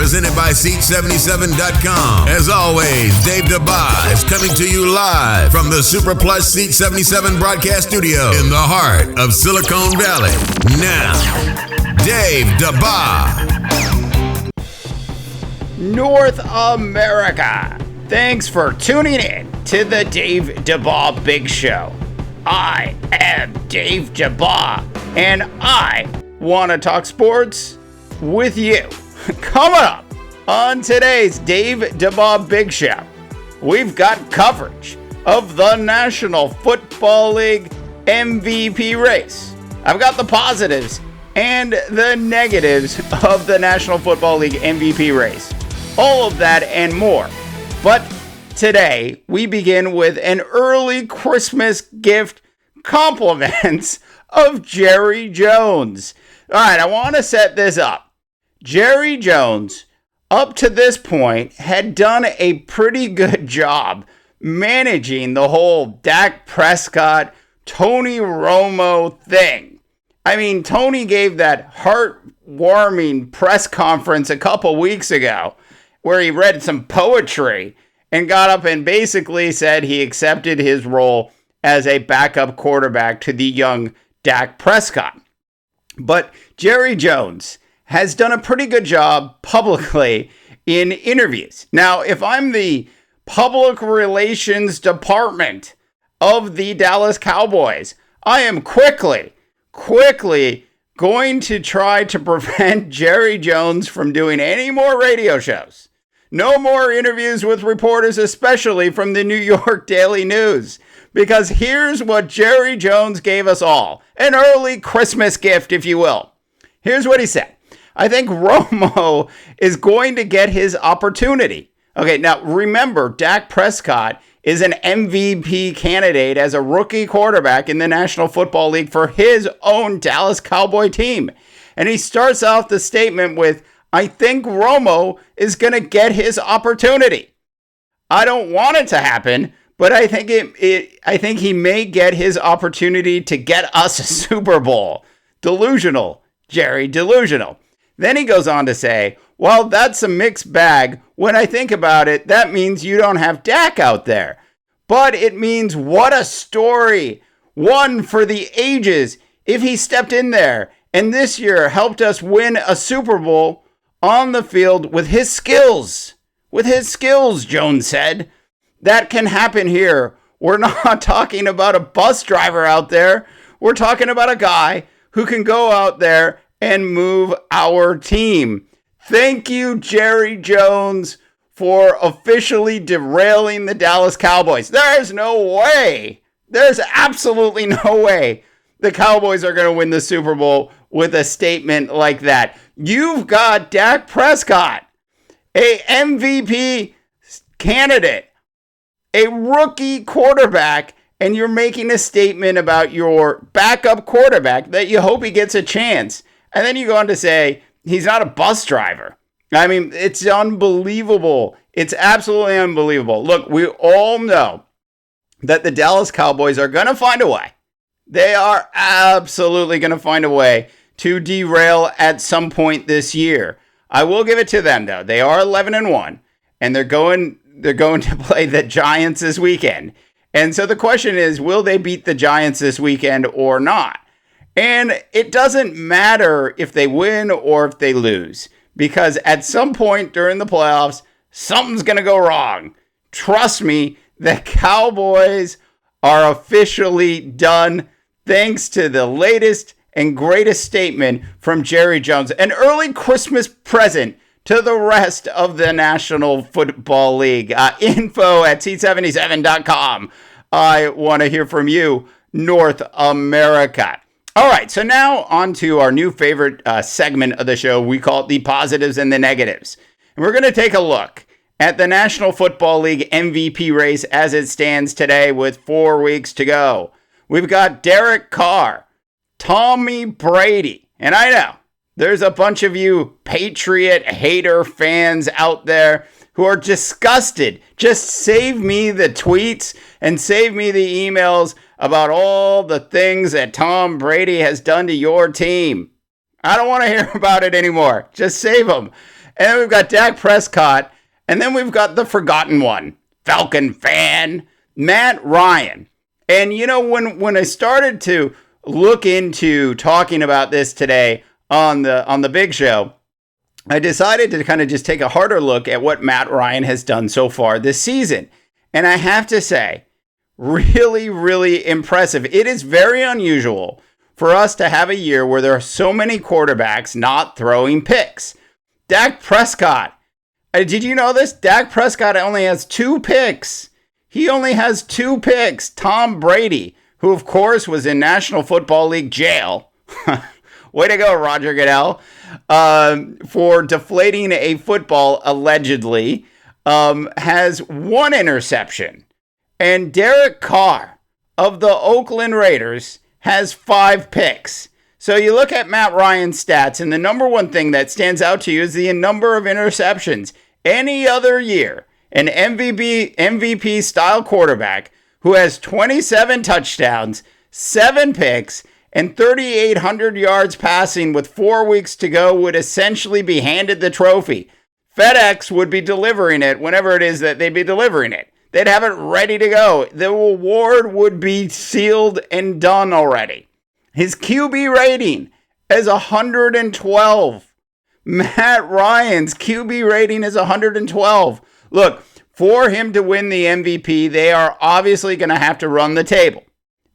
presented by Seat77.com. As always, Dave Dabbah is coming to you live from the Super Plus Seat 77 broadcast studio in the heart of Silicon Valley. Now, Dave Dabbah. North America, thanks for tuning in to the Dave Dabbah Big Show. I am Dave Dabbah, and I want to talk sports with you. Coming up on today's Dave Dabbah Big Show, we've got coverage of the National Football League MVP race. I've got the positives and the negatives of the National Football League MVP race. All of that and more. But today, we begin with an early Christmas gift compliments of Jerry Jones. All right, I want to set this up. Jerry Jones, up to this point, had done a pretty good job managing the whole Dak Prescott, Tony Romo thing. I mean, Tony gave that heartwarming press conference a couple weeks ago where he read some poetry and got up and basically said he accepted his role as a backup quarterback to the young Dak Prescott. But Jerry Jones has done a pretty good job publicly in interviews. Now, if I'm the public relations department of the Dallas Cowboys, I am quickly going to try to prevent Jerry Jones from doing any more radio shows. No more interviews with reporters, especially from the New York Daily News. Because here's what Jerry Jones gave us all. An early Christmas gift, if you will. Here's what he said. I think Romo is going to get his opportunity. Okay, now remember, Dak Prescott is an MVP candidate as a rookie quarterback in the National Football League for his own Dallas Cowboy team. And he starts off the statement with, I think Romo is going to get his opportunity. I don't want it to happen, but I think I think he may get his opportunity to get us a Super Bowl. Delusional, Jerry, delusional. Then he goes on to say, well, that's a mixed bag. When I think about it, that means you don't have Dak out there. But it means what a story. One for the ages. If he stepped in there and this year helped us win a Super Bowl on the field with his skills. With his skills, Jones said. That can happen here. We're not talking about a bus driver out there. We're talking about a guy who can go out there and move our team. Thank you, Jerry Jones, for officially derailing the Dallas Cowboys. There's no way. There's absolutely no way the Cowboys are going to win the Super Bowl with a statement like that. You've got Dak Prescott, a MVP candidate, a rookie quarterback, and you're making a statement about your backup quarterback that you hope he gets a chance. And then you go on to say he's not a bus driver. I mean, it's unbelievable. It's absolutely unbelievable. Look, we all know that the Dallas Cowboys are going to find a way. They are absolutely going to find a way to derail at some point this year. I will give it to them, though. They are 11-1, and they're going to play the Giants this weekend. And so the question is, will they beat the Giants this weekend or not? And it doesn't matter if they win or if they lose, because at some point during the playoffs, something's going to go wrong. Trust me, the Cowboys are officially done thanks to the latest and greatest statement from Jerry Jones. An early Christmas present to the rest of the National Football League. Info at Seat77.com. I want to hear from you, North America. All right, so now on to our new favorite segment of the show. We call it the positives and the negatives. And we're going to take a look at the National Football League MVP race as it stands today with 4 weeks to go. We've got Derek Carr, Tommy Brady, and I know there's a bunch of you Patriot hater fans out there who are disgusted. Just save me the tweets and save me the emails about all the things that Tom Brady has done to your team. I don't want to hear about it anymore. Just save them. And then we've got Dak Prescott. And then we've got the forgotten one, Falcon fan, Matt Ryan. And, you know, when I started to look into talking about this today on the big show, I decided to kind of just take a harder look at what Matt Ryan has done so far this season. And I have to say, really, really impressive. It is very unusual for us to have a year where there are so many quarterbacks not throwing picks. Dak Prescott. Did you know this? Dak Prescott only has 2 picks. He only has 2 picks. Tom Brady, who of course was in National Football League jail. Way to go, Roger Goodell. For deflating a football, allegedly, has 1 interception. And Derek Carr of the Oakland Raiders has 5 picks. So you look at Matt Ryan's stats, and the number one thing that stands out to you is the number of interceptions. Any other year, an MVP style quarterback who has 27 touchdowns, 7 picks, and 3,800 yards passing with 4 weeks to go would essentially be handed the trophy. FedEx would be delivering it whenever it is that they'd be delivering it. They'd have it ready to go. The award would be sealed and done already. His QB rating is 112. Matt Ryan's QB rating is 112. Look, for him to win the MVP, they are obviously going to have to run the table.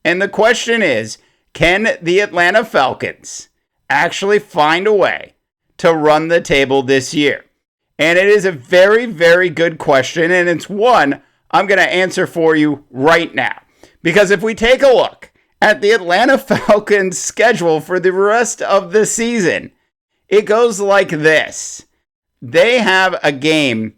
And the question is, can the Atlanta Falcons actually find a way to run the table this year? And it is a very, very good question, and it's one I'm going to answer for you right now. Because if we take a look at the Atlanta Falcons schedule for the rest of the season, it goes like this. They have a game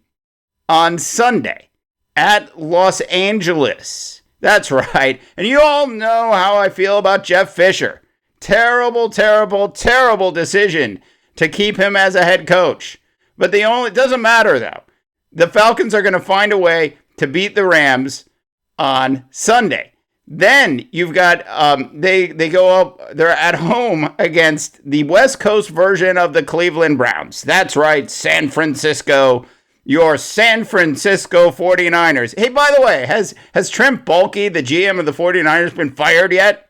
on Sunday at Los Angeles. That's right. And you all know how I feel about Jeff Fisher. Terrible, terrible, terrible decision to keep him as a head coach. But it doesn't matter though. The Falcons are going to find a way to beat the Rams on Sunday. Then you've got, they go up, they're at home against the West Coast version of the Cleveland Browns. That's right, San Francisco, your San Francisco 49ers. Hey, by the way, has Trent Baalke, the GM of the 49ers, been fired yet?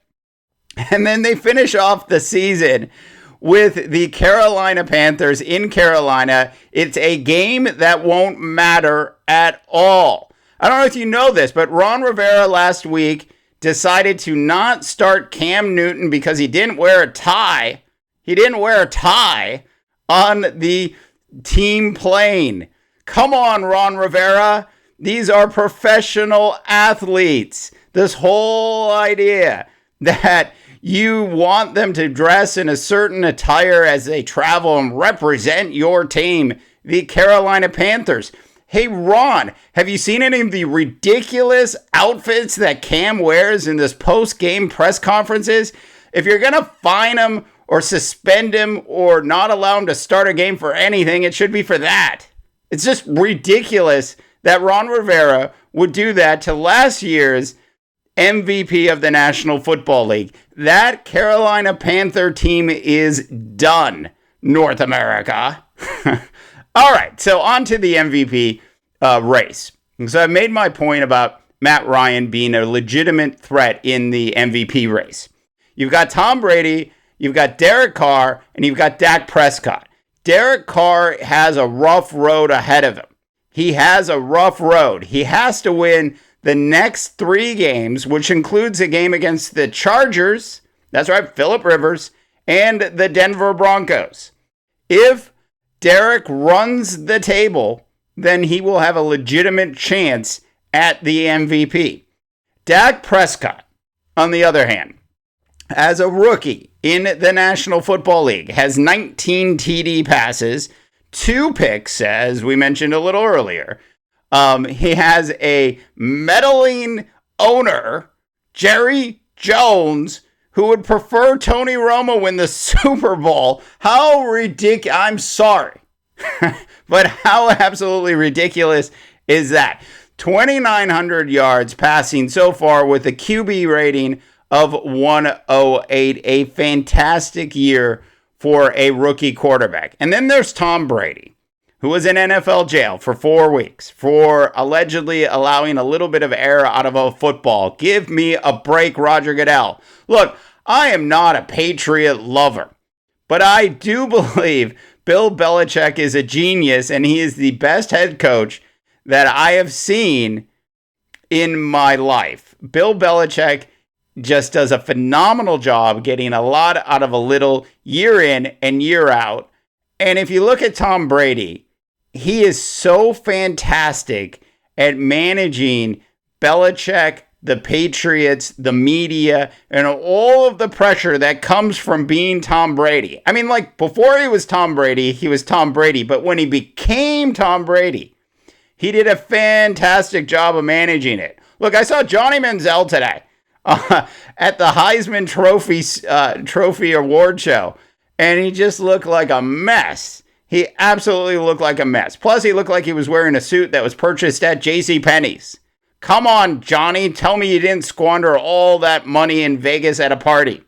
And then they finish off the season with the Carolina Panthers in Carolina. It's a game that won't matter at all. I don't know if you know this, but Ron Rivera last week decided to not start Cam Newton because he didn't wear a tie. He didn't wear a tie on the team plane. Come on, Ron Rivera. These are professional athletes. This whole idea that you want them to dress in a certain attire as they travel and represent your team, the Carolina Panthers. Hey, Ron, have you seen any of the ridiculous outfits that Cam wears in this post-game press conferences? If you're going to fine him or suspend him or not allow him to start a game for anything, it should be for that. It's just ridiculous that Ron Rivera would do that to last year's MVP of the National Football League. That Carolina Panther team is done, North America. All right, so on to the MVP race. So I made my point about Matt Ryan being a legitimate threat in the MVP race. You've got Tom Brady, you've got Derek Carr, and you've got Dak Prescott. Derek Carr has a rough road ahead of him. He has a rough road. He has to win the next 3 games, which includes a game against the Chargers, that's right, Phillip Rivers, and the Denver Broncos. If Derek runs the table, then he will have a legitimate chance at the MVP. Dak Prescott, on the other hand, as a rookie in the National Football League, has 19 TD passes, 2 picks, as we mentioned a little earlier. He has a meddling owner, Jerry Jones, who would prefer Tony Romo win the Super Bowl. How ridiculous. I'm sorry. But how absolutely ridiculous is that? 2,900 yards passing so far with a QB rating of 108. A fantastic year for a rookie quarterback. And then there's Tom Brady. who was in NFL jail for 4 weeks for allegedly allowing a little bit of air out of a football. Give me a break, Roger Goodell. Look, I am not a Patriot lover, but I do believe Bill Belichick is a genius, and he is the best head coach that I have seen in my life. Bill Belichick just does a phenomenal job getting a lot out of a little year in and year out. And if you look at Tom Brady, he is so fantastic at managing Belichick, the Patriots, the media, and all of the pressure that comes from being Tom Brady. I mean, like, before he was Tom Brady, he was Tom Brady. But when he became Tom Brady, he did a fantastic job of managing it. Look, I saw Johnny Manziel today at the Heisman Trophy Award show, and he just looked like a mess. He absolutely looked like a mess. Plus, he looked like he was wearing a suit that was purchased at JCPenney's. Come on, Johnny, tell me you didn't squander all that money in Vegas at a party.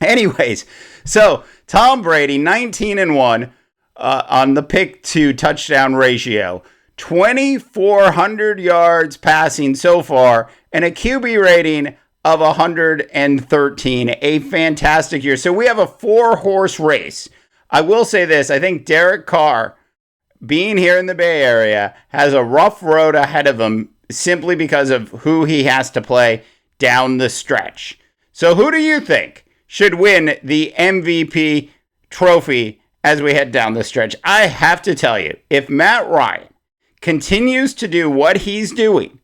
Anyways, so Tom Brady, 19-1 on the pick to touchdown ratio. 2,400 yards passing so far, and a QB rating of 113. A fantastic year. So we have a 4-horse race. I will say this. I think Derek Carr, being here in the Bay Area, has a rough road ahead of him simply because of who he has to play down the stretch. So who do you think should win the MVP trophy as we head down the stretch? I have to tell you, if Matt Ryan continues to do what he's doing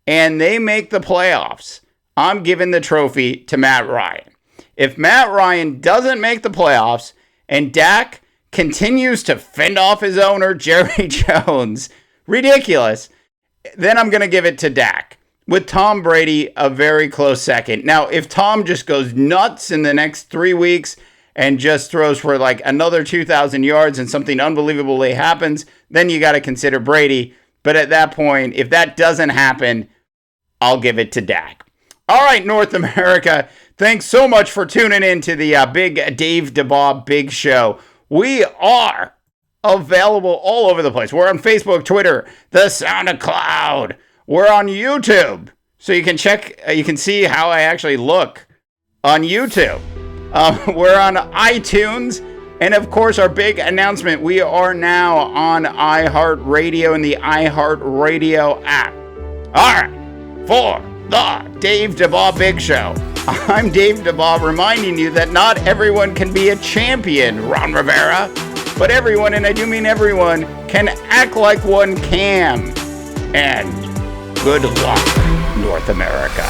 and they make the playoffs, I'm giving the trophy to Matt Ryan. If Matt Ryan doesn't make the playoffs and Dak continues to fend off his owner, Jerry Jones, ridiculous, then I'm going to give it to Dak, with Tom Brady a very close second. Now, if Tom just goes nuts in the next 3 weeks and just throws for like another 2,000 yards and something unbelievably happens, then you got to consider Brady. But at that point, if that doesn't happen, I'll give it to Dak. All right, North America, thanks so much for tuning in to the Big Dave Dabbah Big Show. We are available all over the place. We're on Facebook, Twitter, the SoundCloud. We're on YouTube, so you can check, you can see how I actually look on YouTube. We're on iTunes, and of course, our big announcement, we are now on iHeartRadio and the iHeartRadio app. All right, for the Dave Dabbah Big Show, I'm Dave Dabbah, reminding you that not everyone can be a champion, Ron Rivera, but everyone, and I do mean everyone, can act like one can. And good luck, North America.